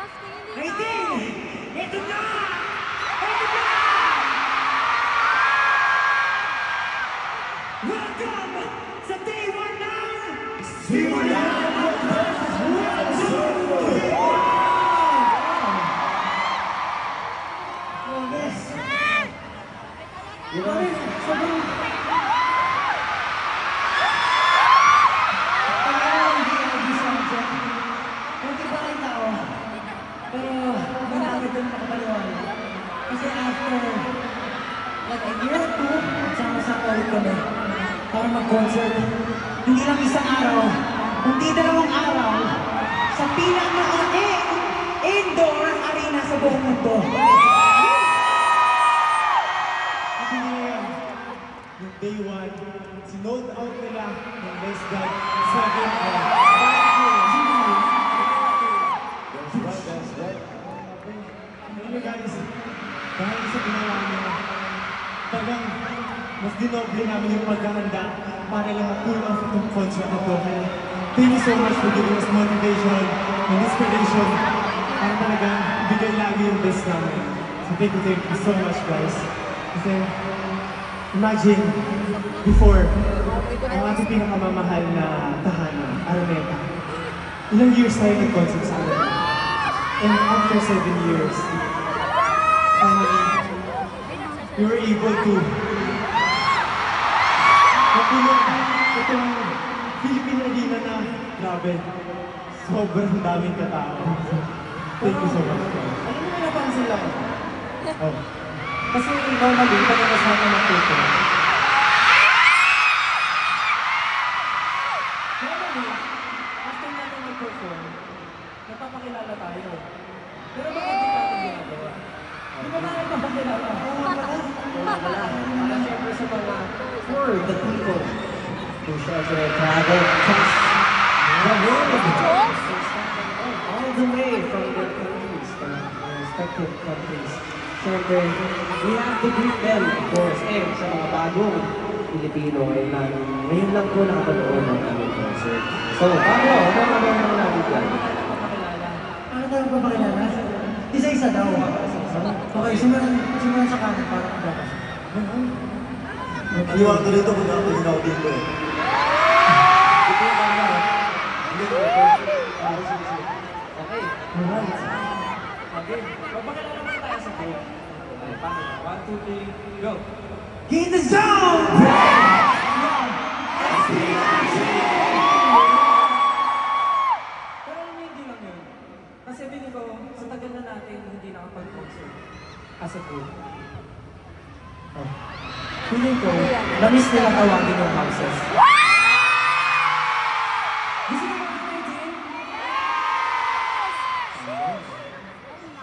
18! Ito na! Ito na! Welcome sa Day 1 ng Simulan ng World Tour! Oh, yes! Sobrang... Kasi after like a year or two, sama-sama ulit kami para mag-concert. Hindi lang isang araw, kundi 2 araw sa pinakamalaking indoor arena sa buong mundo. Hindi nila yan. Yung day 1, sinold out nila yung Best God 7 That's right. Alam nyo guys, dahil sa ginawa nyo, talagang mas dinoble namin yung paghahanda para lang ma-pull off itong concert na to. Kaya thank you so much for giving us motivation and inspiration para talagang ibigay lagi yung best namin. So thank you so much guys. Kasi imagine, before, ang ating pinakamamahal na tahanan, Araneta, ilang years tayo nag-concert sa Araneta. And after 7 years, finally, we were able to mapulong itong Philippine Arena na grabe. Sobrang daming katao. Thank you so much. Alam mo na napansin lang. Oh. Kasi normally, pag nakasama ng tuto, normally, after natin mag-perform, napapakilala tayo. Pero bakit di natin ginagawa? Di ba natin napapakilala? Oo, wala. Para syempre sa mga for the people who shelter travel across the world. All the way from their countries, from their respective countries. Syempre, we have to greet them, of course. Sa mga bagong Pilipino, ngayon lang po nakapanood ng aming concert. So, Pablo, ano natin dyan? Ano tayo papakilala? Isa-isa daw. Okay, simulan sa kanan para magkakas. Iwan ko dito kung ako ginawa dito eh. Ito yung camera. Okay. Alright. Okay. Papakilala naman tayo sa group. Okay, paano? 1, 2, 3, go! Get in the zone! Pero alam niyo, hindi lang yun. Kasi feeling ko, sa tagal na natin hindi nakapag-concert as a group. Feeling ko, na-miss nila tawagin yung houses.